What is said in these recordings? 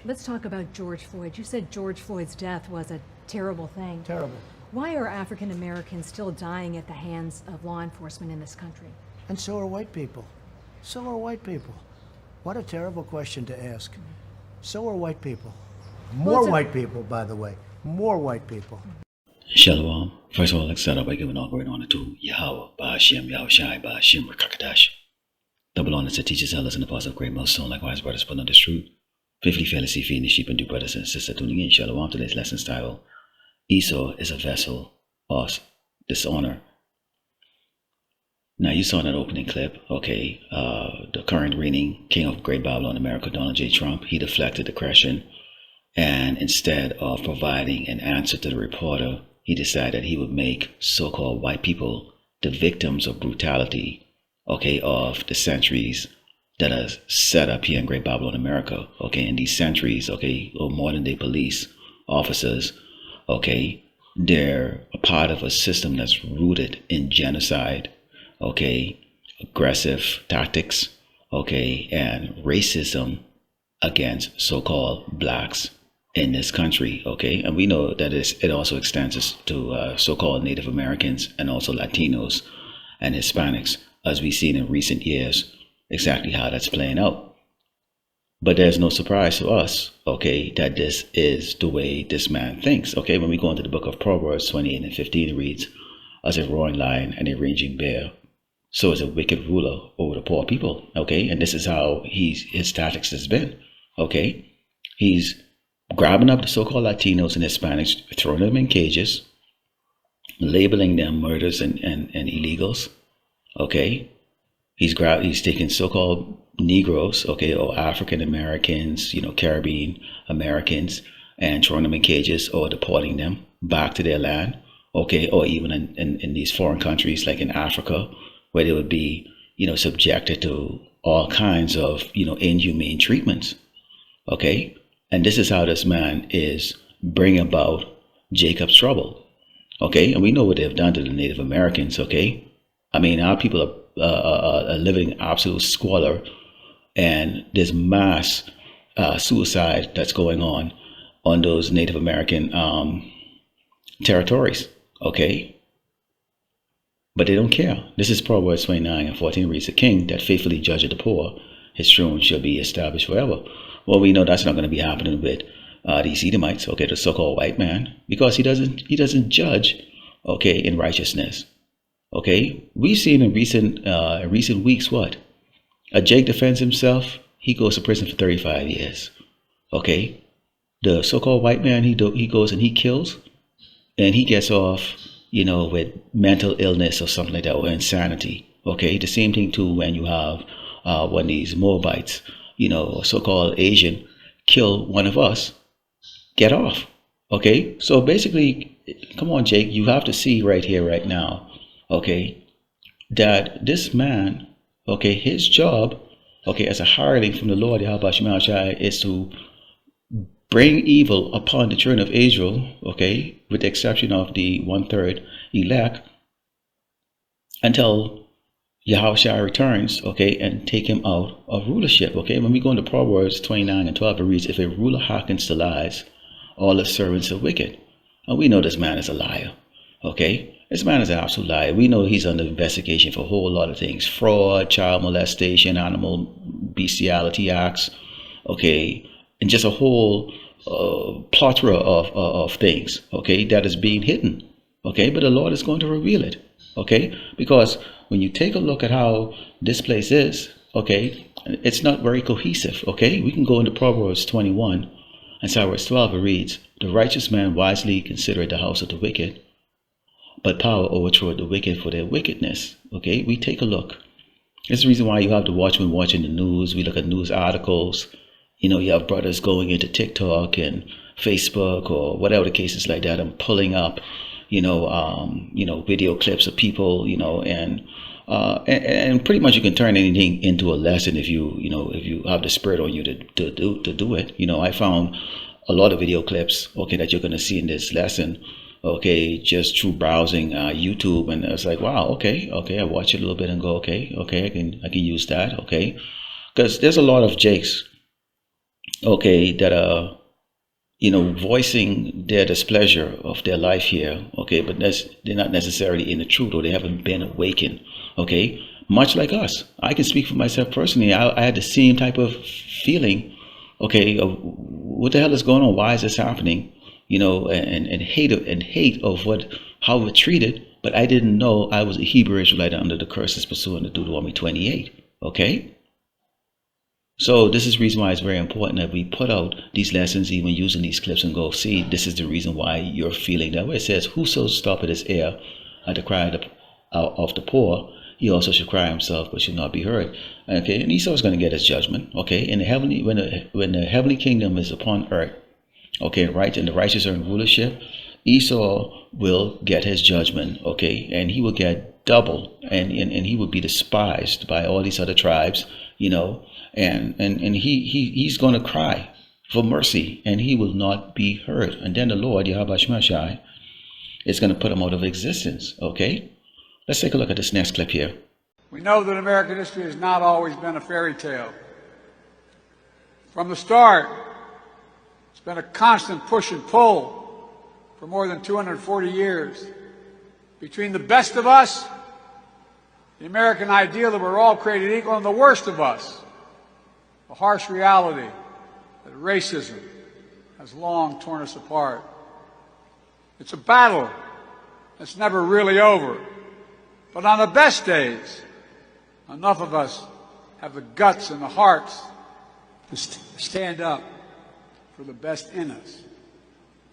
Let's talk about George Floyd. You said George Floyd's death was a terrible thing. Terrible. Why are African Americans still dying at the hands of law enforcement in this country? And so are white people. So are white people. What a terrible question to ask. So are white people. More white people, by the way. More white people. Shalom. First of all, let's start out by giving all great honor to Yahweh, Ba'ashem, Yahushai, Ba'ashem, Rakakadash. Double honor to teachers, elders, and apostles of great millstone, likewise brothers put on this truth. Fifthly, fearlessly feeding the sheep and do brothers and sisters tuning in. Shalom. Today's lesson's title, Esau is a vessel of dishonor. Now, you saw in that opening clip, the current reigning king of Great Babylon, America, Donald J. Trump, he deflected the question, and instead of providing an answer to the reporter, he decided he would make so-called white people the victims of brutality, of the centuries that are set up here in Great Babylon, America, in these centuries, or modern day police officers, they're a part of a system that's rooted in genocide, aggressive tactics, and racism against so-called blacks in this country, and we know that it also extends to so-called Native Americans and also Latinos and Hispanics, as we've seen in recent years exactly how that's playing out. But there's no surprise to us, that this is the way this man thinks. When we go into the book of Proverbs 28 and 15, it reads, as a roaring lion and a raging bear, so is a wicked ruler over the poor people. And this is how his tactics has been. He's grabbing up the so-called Latinos and Hispanics, throwing them in cages, labeling them murderers and illegals. He's taking so-called Negroes, or African Americans, Caribbean Americans, and throwing them in cages or deporting them back to their land, or even in these foreign countries like in Africa, where they would be, subjected to all kinds of, inhumane treatments. And this is how this man is bringing about Jacob's trouble. And we know what they've done to the Native Americans. I mean, our people are living in absolute squalor, and there's mass suicide that's going on those Native American territories. But they don't care. This is Proverbs 29 and 14 reads, the king that faithfully judgeth the poor, his throne shall be established forever. Well, we know that's not going to be happening with these Edomites, the so-called white man, because he doesn't judge, in righteousness. We've seen in recent weeks what? Jake defends himself, he goes to prison for 35 years. The so-called white man, he goes and he kills, and he gets off, with mental illness or something like that, or insanity. The same thing too when you have one of these Moabites, so-called Asian, kill one of us, get off. So basically, come on, Jake, you have to see right here, right now, that this man, his job, as a hireling from the Lord, Yahweh Shai, is to bring evil upon the children of Israel, with the exception of the 1/3 elect, until Yahushua returns, and take him out of rulership. When we go into Proverbs 29 and 12, it reads, if a ruler hearkens to lies, all his servants are wicked. And we know this man is a liar. This man is an absolute liar. We know he's under investigation for a whole lot of things: fraud, child molestation, animal bestiality acts, and just a whole plethora of things, that is being hidden. But the Lord is going to reveal it. Because when you take a look at how this place is, it's not very cohesive. We can go into Proverbs 21 and verse 12. It reads, the righteous man wisely considereth the house of the wicked, but power overthroweth the wicked for their wickedness. We take a look. This is the reason why you have the watchman watching the news. We look at news articles. You have brothers going into TikTok and Facebook or whatever the case is like that, and pulling up, video clips of people, and pretty much you can turn anything into a lesson if you have the spirit on you to do it. I found a lot of video clips, that you're going to see in this lesson, just through browsing YouTube, and it's like, wow, I watch it a little bit and go, I can use that, because there's a lot of Jakes okay, that are, voicing their displeasure of their life here, okay, but they're not necessarily in the truth, or they haven't been awakened, okay. Much like us, I can speak for myself personally. I had the same type of feeling, okay, of what the hell is going on? Why is this happening? And hate of how we're treated. But I didn't know I was a Hebrew Israelite under the curses pursuant to Deuteronomy 28. Okay. So this is the reason why it's very important that we put out these lessons, even using these clips, and go, see, this is the reason why you're feeling that way. It says, whoso stoppeth his ear at the cry of the poor, he also should cry himself, but should not be heard. Okay, and Esau is going to get his judgment. Okay, in the heavenly, when the heavenly kingdom is upon earth, okay, right, and the righteous are in rulership, Esau will get his judgment. Okay, and he will get double, and he will be despised by all these other tribes, and he's going to cry for mercy, and he will not be heard. And then the Lord, Yahweh Shemashai, is going to put him out of existence. Okay, let's take a look at this next clip here. We know that American history has not always been a fairy tale. From the start, it's been a constant push and pull for more than 240 years between the best of us, the American ideal that we're all created equal, and the worst of us, the harsh reality that racism has long torn us apart. It's a battle that's never really over. But on the best days, enough of us have the guts and the hearts to stand up for the best in us,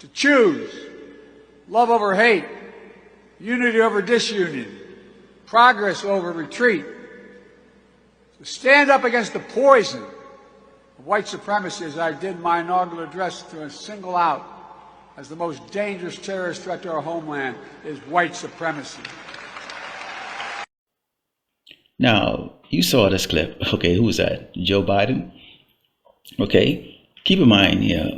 to choose love over hate, unity over disunion, progress over retreat, to stand up against the poison of white supremacy, as I did in my inaugural address, to single out as the most dangerous terrorist threat to our homeland is white supremacy. Now, you saw this clip. Okay, who was that? Joe Biden? Okay, keep in mind here,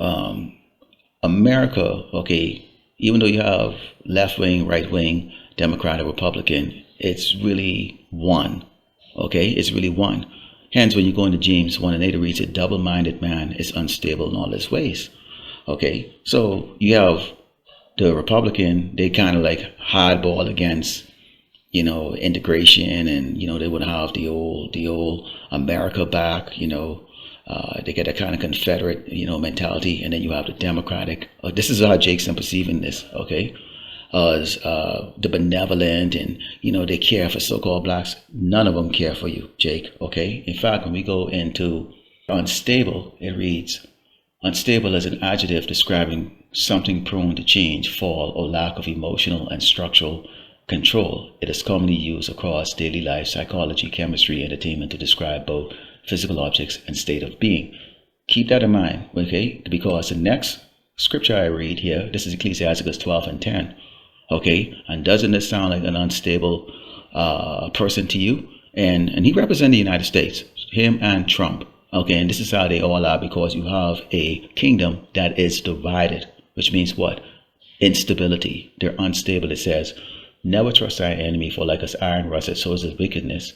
America, okay, even though you have left wing, right wing, Democrat, or Republican, it's really one. Okay, it's really one. Hence, when you go into James 1 and 8, it reads, a double minded man is unstable in all his ways. Okay, so you have the Republican, they kind of like hardball against, integration, and they would have the old America back. They get a kind of Confederate mentality, and then you have the Democratic. This is how Jake's perceiving this. Okay, as the benevolent, and they care for so-called blacks. None of them care for you, Jake. Okay, in fact, when we go into unstable, it reads, unstable as an adjective describing something prone to change, fall, or lack of emotional and structural control. It is commonly used across daily life, psychology, chemistry, entertainment to describe both physical objects and state of being. Keep that in mind, okay? Because the next scripture I read here, this is Ecclesiastes 12 and 10, okay? And doesn't this sound like an unstable person to you? And he represents the United States, him and Trump, okay? And this is how they all are, because you have a kingdom that is divided, which means what? Instability. They're unstable. It says, never trust thy enemy, for like as iron rusted, so is his wickedness.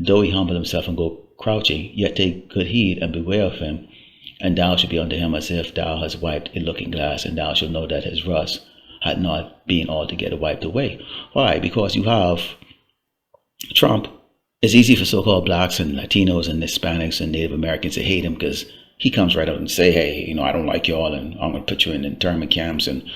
Though he humble himself and go crouching, yet take good heed and beware of him. And thou shalt be unto him as if thou hast wiped a looking glass, and thou shalt know that his rust had not been altogether wiped away. Why? Because you have Trump. It's easy for so-called blacks and Latinos and Hispanics and Native Americans to hate him, because he comes right out and say, hey, I don't like y'all, and I'm going to put you in internment camps, and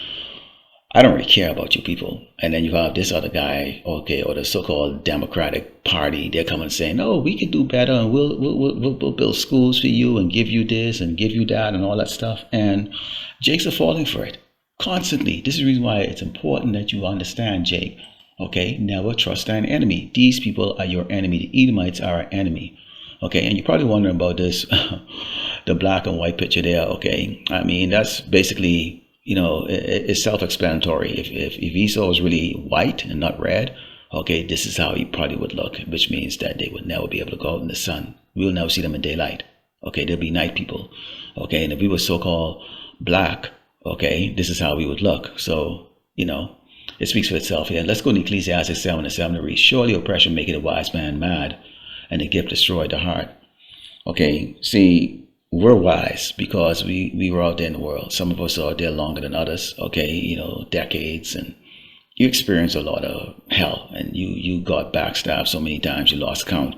I don't really care about you people. And then you have this other guy, okay, or the so-called Democratic Party. They're coming saying, "Oh, we can do better, and we'll build schools for you, and give you this, and give you that, and all that stuff." And Jakes are falling for it constantly. This is the reason why it's important that you understand, Jake. Okay, never trust an enemy. These people are your enemy. The Edomites are our enemy. Okay, and you're probably wondering about this, the black and white picture there. Okay, I mean that's basically, it's self-explanatory. If Esau was really white and not red, okay, this is how he probably would look, which means that they would never be able to go out in the sun. We will never see them in daylight. Okay, they'll be night people. Okay, and if we were so-called black, okay, this is how we would look. So, it speaks for itself here. Let's go to Ecclesiastes 7 and 7 to read. Surely oppression maketh a wise man mad, and the gift destroyed the heart. Okay, see, we're wise because we were out there in the world. Some of us are out there longer than others, okay, decades, and you experienced a lot of hell, and you got backstabbed so many times you lost count.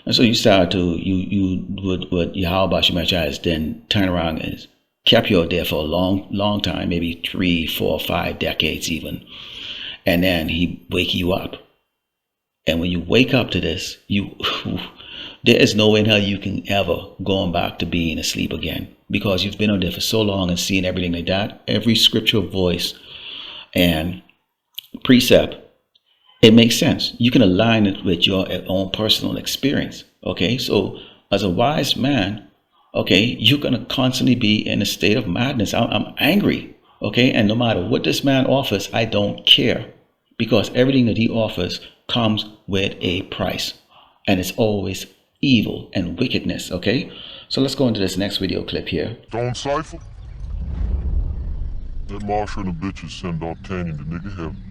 And so you started to, you would Yahweh Shemaiah then turn around and kept you out there for a long time, maybe 3, 4, 5 decades even. And then he wake you up. And when you wake up to this, there is no way in hell you can ever go back to being asleep again, because you've been on there for so long and seeing everything like that. Every scriptural voice and precept, it makes sense. You can align it with your own personal experience. Okay, so as a wise man, okay, you're gonna constantly be in a state of madness. I'm angry. Okay, and no matter what this man offers, I don't care, because everything that he offers comes with a price, and it's always evil and wickedness. Okay, so let's go into this next video clip here. Don't cipher. That Marshall and the bitches send D'Artagnan to nigga heaven.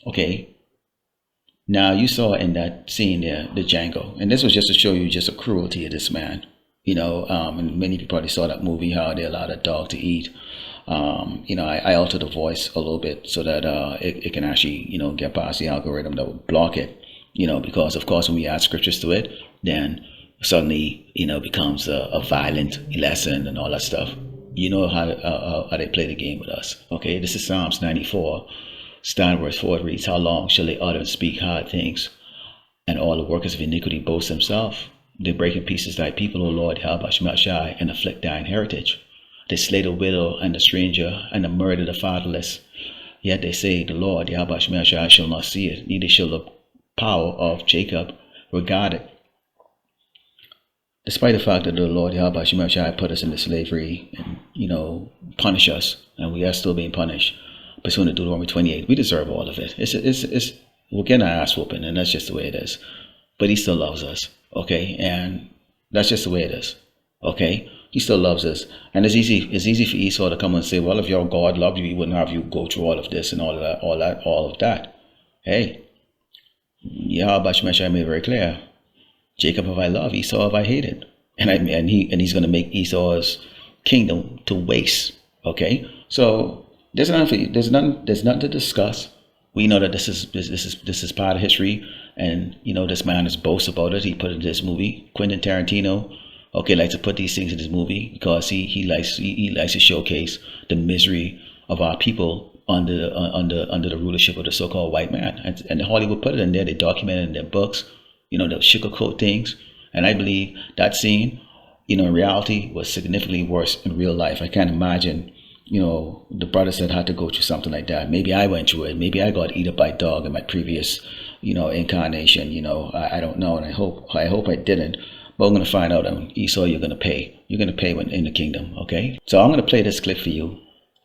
Okay, now you saw in that scene there the Django, and this was just to show you just the cruelty of this man. And many people probably saw that movie, how they allowed a dog to eat. I altered the voice a little bit so that it can actually, get past the algorithm that would block it, because of course when we add scriptures to it, then suddenly, it becomes a violent lesson and all that stuff. You know how they play the game with us. Okay, this is Psalms 94, starting verse 4. It reads, how long shall they utter and speak hard things, and all the workers of iniquity boast themselves? They break in pieces thy people, O Lord, help Shemaiah, and afflict thine heritage. They slay the widow and the stranger, and the murder the fatherless. Yet they say, the Lord, Yahweh Shemaiah, shall not see it, neither shall the power of Jacob regard it. Despite the fact that the Lord, Yahweh Shemaiah, put us into slavery and, punish us, and we are still being punished, pursuant to Deuteronomy 28, we deserve all of it. We're getting our ass whooping, and that's just the way it is. But he still loves us. Okay, and that's just the way it is. Okay, he still loves us, and it's easy for Esau to come and say, well, if your God loved you, he wouldn't have you go through all of this and all of that. Hey, Yahweh Shemaiah made very clear: Jacob have I loved, Esau have I hated, and he's going to make Esau's kingdom to waste. Okay, so there's nothing to discuss. We know that this is part of history. And this man is boast about it. He put it in this movie. Quentin Tarantino, likes to put these things in his movie because he likes to showcase the misery of our people under the rulership of the so-called white man. And Hollywood put it in there. They document it in their books. They'll sugarcoat things. And I believe that scene, in reality, was significantly worse in real life. I can't imagine, the brothers that had to go through something like that. Maybe I went through it. Maybe I got eaten by a dog in my previous incarnation. I don't know, and I hope I didn't, but I'm going to find out. Esau, you're going to pay when in the kingdom. Okay, so I'm going to play this clip for you.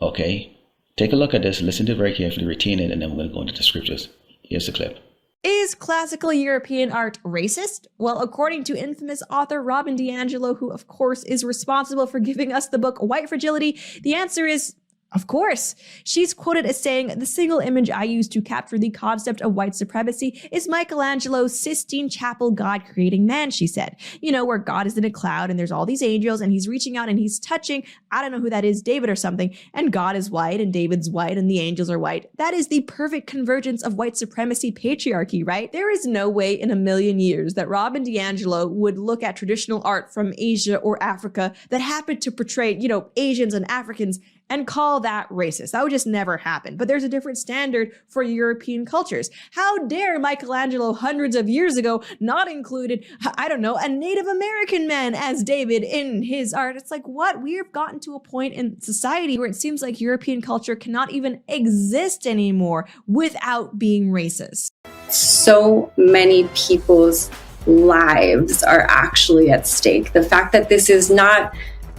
Okay, take a look at this, listen to it very carefully, retain it, and then we're going to go into the scriptures. Here's the clip. Is classical European art racist? Well, according to infamous author Robin DiAngelo, who of course is responsible for giving us the book White Fragility, the answer is of course. She's quoted as saying, the single image I use to capture the concept of white supremacy is Michelangelo's Sistine Chapel God creating man, she said. Where God is in a cloud and there's all these angels and he's reaching out and he's touching, I don't know who that is, David or something, and God is white and David's white and the angels are white. That is the perfect convergence of white supremacy patriarchy, right? There is no way in a million years that Robin DiAngelo would look at traditional art from Asia or Africa that happened to portray, Asians and Africans and call that racist. That would just never happen. But there's a different standard for European cultures. How dare Michelangelo hundreds of years ago not included, I don't know, a Native American man as David in his art? It's like, what? We have gotten to a point in society where it seems like European culture cannot even exist anymore without being racist. So many people's lives are actually at stake. The fact that this is not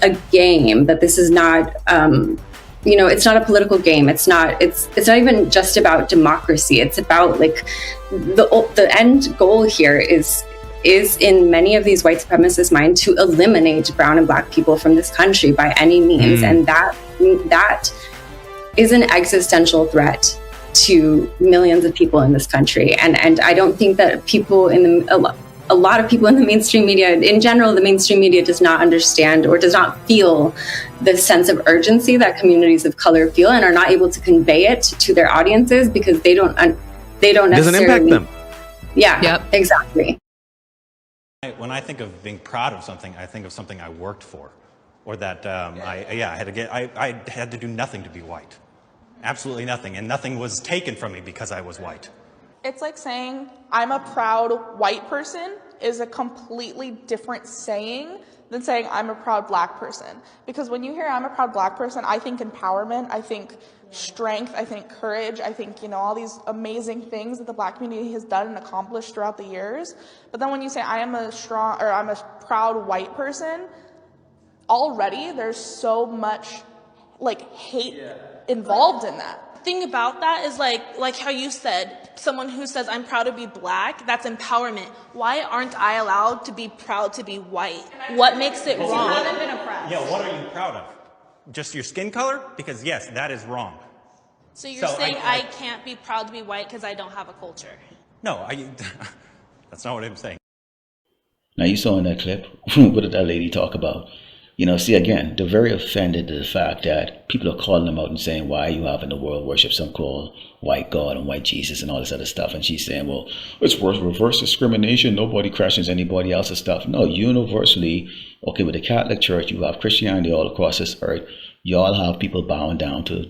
a game, that this is not it's not a political game. It's not even just about democracy. It's about like the end goal here is in many of these white supremacist minds to eliminate brown and black people from this country by any means. And that is an existential threat to millions of people in this country. And I don't think that a lot of people in the mainstream media, in general, the mainstream media does not understand or does not feel the sense of urgency that communities of color feel, and are not able to convey it to their audiences because they don't necessarily. Doesn't impact them. Yeah, Yep. Exactly. When I think of being proud of something, I think of something I worked for, or that I had to do nothing to be white, absolutely nothing, and nothing was taken from me because I was white. It's like saying I'm a proud white person is a completely different saying than saying I'm a proud black person. Because when you hear I'm a proud black person, I think empowerment, I think strength, I think courage, I think, all these amazing things that the black community has done and accomplished throughout the years. But then when you say I'm a proud white person, already there's so much like hate involved in that. Thing about that is like how you said, someone who says I'm proud to be black, that's empowerment. Why aren't I allowed to be proud to be white? What makes it wrong? Yeah, what are you proud of? Just your skin color? Because yes, that is wrong. So you're saying I can't be proud to be white because I don't have a culture? No, that's not what I'm saying. Now you saw in that clip, what did that lady talk about? See, again, they're very offended to the fact that people are calling them out and saying, why are you having the world worship some called white God and white Jesus and all this other stuff? And she's saying, well, it's reverse discrimination. Nobody questions anybody else's stuff. No, universally, okay, with the Catholic Church, you have Christianity all across this earth. You all have people bowing down to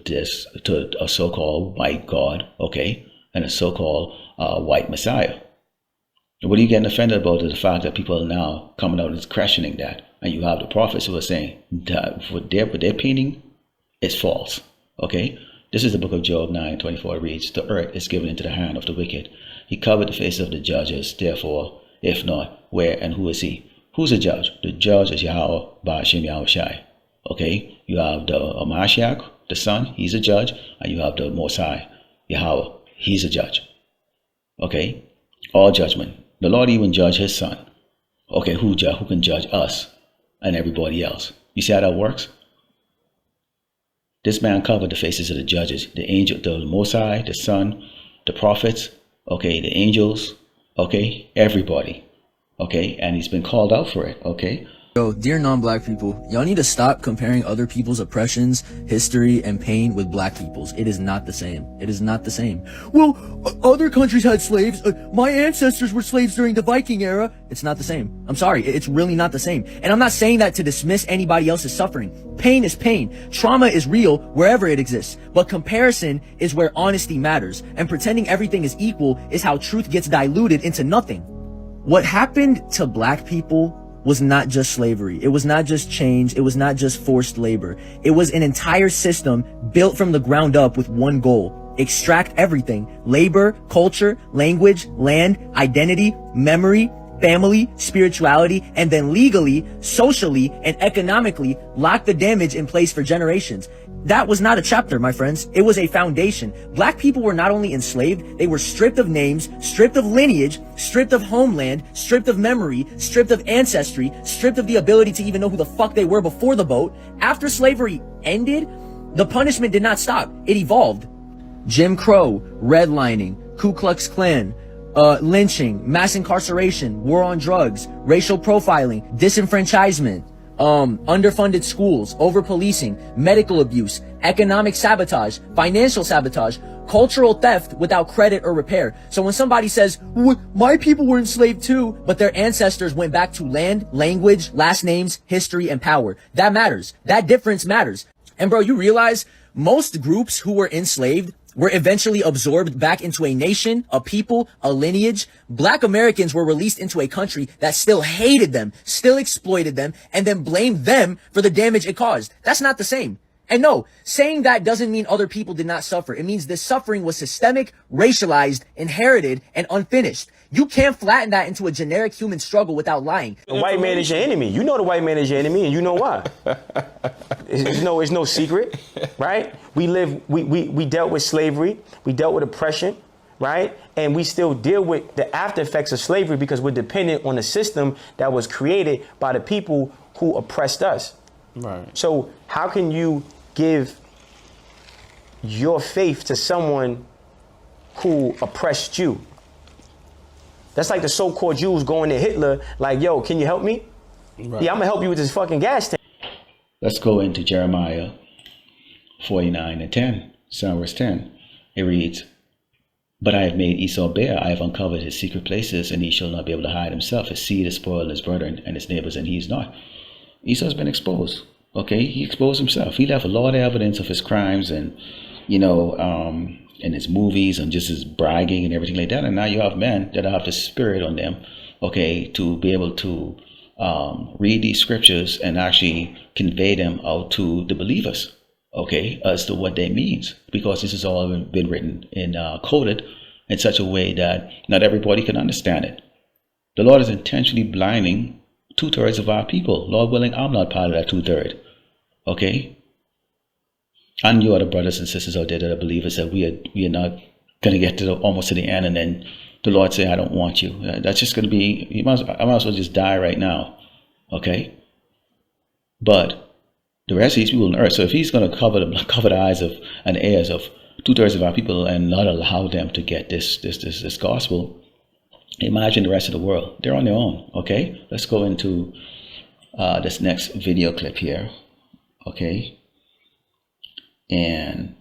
a so-called white God, okay, and a so-called white Messiah. And what are you getting offended about is the fact that people are now coming out and questioning that. And you have the prophets who are saying that what they're painting is false. Okay? This is the book of Job 9:24 reads, the earth is given into the hand of the wicked. He covered the faces of the judges. Therefore, if not, where and who is he? Who's the judge? The judge is Yahweh Ba'ashem Yahushai. Okay? You have the Mashiach, the son, he's a judge. And you have the Most High, Yahweh, he's a judge. Okay? All judgment. The Lord even judged his son. Okay, who can judge us and everybody else? You see how that works? This man covered the faces of the judges, the angel, the Most High, the Son, the prophets, okay, the angels, okay, everybody, okay, and he's been called out for it, okay. Yo, dear non-black people, y'all need to stop comparing other people's oppressions, history, and pain with black people's. It is not the same. It is not the same. Well, other countries had slaves. My ancestors were slaves during the Viking era. It's not the same. I'm sorry. It's really not the same. And I'm not saying that to dismiss anybody else's suffering. Pain is pain. Trauma is real wherever it exists. But comparison is where honesty matters. And pretending everything is equal is how truth gets diluted into nothing. What happened to black people was not just slavery. It was not just change. It was not just forced labor. It was an entire system built from the ground up with one goal: extract everything: labor, culture, language, land, identity, memory, family, spirituality, and then legally, socially, and economically lock the damage in place for generations. That was not a chapter, my friends. It was a foundation. Black people were not only enslaved, they were stripped of names, stripped of lineage, stripped of homeland, stripped of memory, stripped of ancestry, stripped of the ability to even know who the fuck they were before the boat. After slavery ended, the punishment did not stop. It evolved. Jim Crow, redlining, Ku Klux Klan, lynching, mass incarceration, war on drugs, racial profiling, disenfranchisement, underfunded schools, over-policing, medical abuse, economic sabotage, financial sabotage, cultural theft without credit or repair. So when somebody says, my people were enslaved too, but their ancestors went back to land, language, last names, history, and power, that matters. That difference matters. And bro, you realize most groups who were enslaved were eventually absorbed back into a nation, a people, a lineage. Black Americans were released into a country that still hated them, still exploited them, and then blamed them for the damage it caused. That's not the same. And no, saying that doesn't mean other people did not suffer. It means this suffering was systemic, racialized, inherited, and unfinished. You can't flatten that into a generic human struggle without lying. The white man is your enemy. You know the white man is your enemy, and you know why. It's no secret, right? We dealt with slavery. We dealt with oppression, right? And we still deal with the after effects of slavery because we're dependent on a system that was created by the people who oppressed us. Right. So how can you give your faith to someone who oppressed you? That's like the so-called Jews going to Hitler like, yo, can you help me? Right. Yeah, I'm gonna help you with this fucking gas tank. Let's go into Jeremiah 49 and 10, verse 10. It reads, but I have made Esau bare, I have uncovered his secret places, and he shall not be able to hide himself. His seed is spoiled, his brethren and his neighbors, and he is not. Esau's been exposed. Okay, he exposed himself. He left a lot of evidence of his crimes and, in his movies and just his bragging and everything like that. And now you have men that have the spirit on them, okay, to be able to read these scriptures and actually convey them out to the believers, okay, as to what they means, because this has all been written and coded in such a way that not everybody can understand it. The Lord is intentionally blinding 2/3 of our people. Lord willing, I'm not part of that 2/3. Okay? And you other brothers and sisters out there that are believers that we are not going to get to almost to the end, and then the Lord say, I don't want you. That's just going to be, I might as well just die right now. Okay? But the rest of these people on earth, so if he's going to cover the eyes of and ears of 2/3 of our people and not allow them to get this gospel, imagine the rest of the world. They're on their own. Okay? Let's go into this next video clip here. Okay? And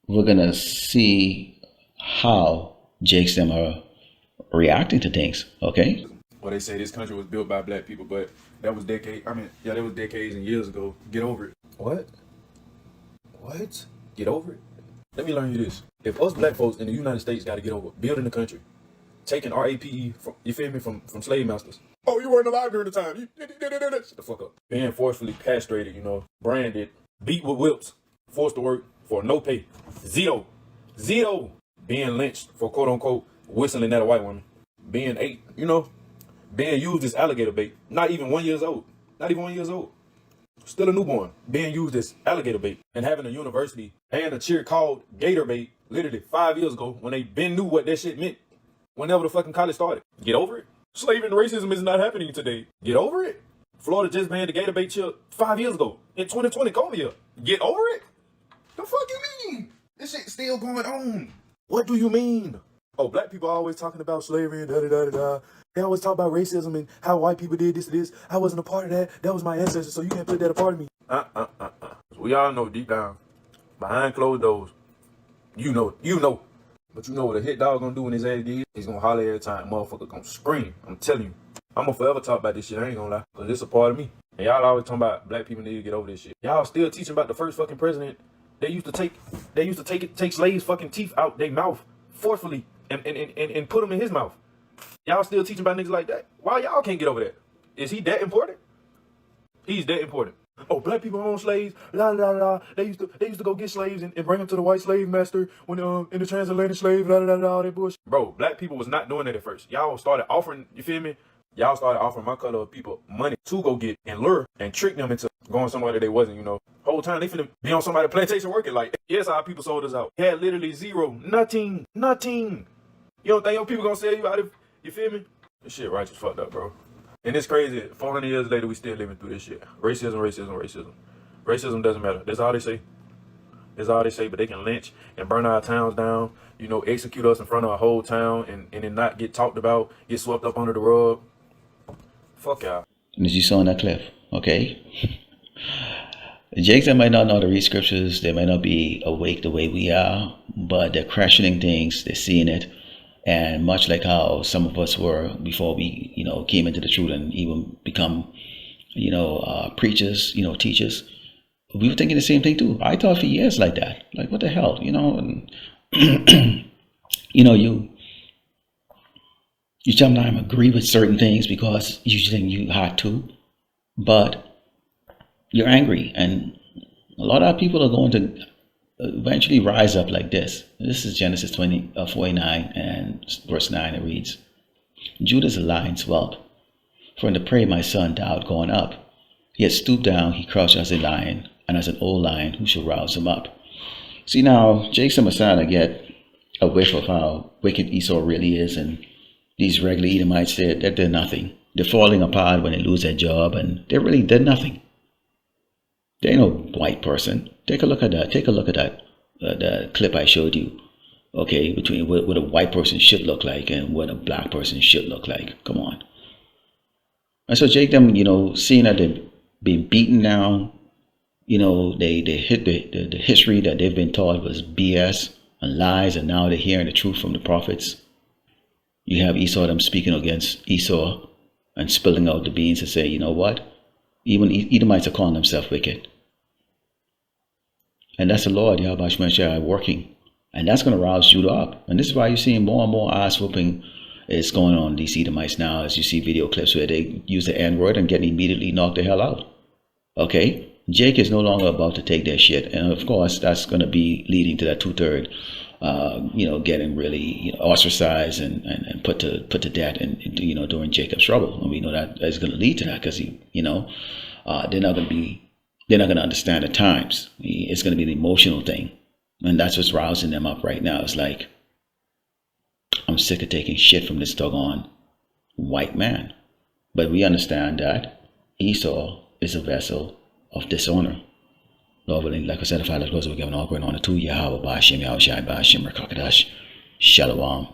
we're going to see how Jakes them are reacting to things. Okay? Well, they say this country was built by black people, but that was decades and years ago. Get over it. What? What? Get over it? Let me learn you this. If us black folks in the United States got to get over building the country, taking RAPE, from, you feel me, from slave masters. Oh, you weren't alive during the time. Shut the fuck up. Being forcefully castrated, branded, beat with whips, forced to work for no pay. Zero. Being lynched for quote unquote whistling at a white woman. Being being used as alligator bait. Not even 1 year old. Still a newborn. Being used as alligator bait. And having a university and a cheer called Gator Bait literally 5 years ago when they been knew what that shit meant. Whenever the fucking college started. Get over it. Slavery and racism is not happening today. Get over it. Florida just banned the Gator Bait chill 5 years ago. In 2020 COVID year. Get over it. The fuck you mean? This shit's still going on. What do you mean? Oh, black people are always talking about slavery and da-da-da-da-da. They always talk about racism and how white people did this. I wasn't a part of that. That was my ancestors, so you can't put that a part of me. We all know deep down, behind closed doors, you know. But you know what a hit dog gonna do when his ass gets? He's gonna holler every time. Motherfucker gonna scream. I'm telling you. I'm gonna forever talk about this shit. I ain't gonna lie. Cause it's a part of me. And y'all always talking about black people need to get over this shit. Y'all still teaching about the first fucking president. They used to take slaves' fucking teeth out their mouth forcefully and put them in his mouth. Y'all still teaching about niggas like that? Why y'all can't get over that? Is he that important? He's that important. Oh, black people own slaves. La la la. They used to go get slaves and bring them to the white slave master when in the transatlantic slave. La la la. All that bullshit. Bro, black people was not doing that at first. Y'all started offering. You feel me? Y'all started offering my color of people money to go get and lure and trick them into going somewhere that they wasn't. Whole time they finna be on somebody's plantation working. Like, yes, our people sold us out. Had literally zero, nothing. You don't think your people gonna sell you out if you feel me? This shit righteous fucked up, bro. And it's crazy. 400 years later, we still living through this shit. Racism. Racism doesn't matter. That's all they say. But they can lynch and burn our towns down. Execute us in front of a whole town and then not get talked about, get swept up under the rug. Fuck y'all. As you saw in that clip, okay? Jakes that might not know how to read scriptures, they might not be awake the way we are, but they're questioning things, they're seeing it. And much like how some of us were before we, came into the truth and even become, preachers, teachers, we were thinking the same thing too. I thought for years like that. Like, what the hell, and, you sometimes agree with certain things because you think you had to, but you're angry and A lot of people are going to eventually rise up like this. This is Genesis 49 and verse 9. It reads, Judah's lion swelled. For in the prey my son thou art gone up. He had stooped down, he crouched as a lion, and as an old lion, who shall rouse him up? See now, Jason was trying to get a whiff of how wicked Esau really is, and these regular Edomites, they're nothing. They're falling apart when they lose their job, and they're nothing. They ain't no white person. Take a look at that. Take a look at that the clip I showed you. Okay, between what a white person should look like and what a black person should look like. Come on. And so Jake, them, seeing that they've been beaten down, they hit the history that they've been taught was BS and lies, and now they're hearing the truth from the prophets. You have Esau them speaking against Esau and spilling out the beans and say, you know what? Even Edomites are calling themselves wicked. And that's the Lord, Yahweh Shemashai, working. And that's going to rouse Judah up. And this is why you're seeing more and more ass whooping is going on these Edomites now, as you see video clips where they use the N-word and get immediately knocked the hell out. Okay? Jake is no longer about to take their shit. And of course, that's going to be leading to that two-third, getting really ostracized and put to death and during Jacob's trouble. And we know that is going to lead to that because they're not going to understand the times. It's going to be the emotional thing. And that's what's rousing them up right now. It's like, I'm sick of taking shit from this doggone white man. But we understand that Esau is a vessel of dishonor. Lord willing, like I said, if I let go, we're giving all going on to Yahweh, Ba'ashem, Yahushai, Ba'ashem, Rakakadash, Shalom.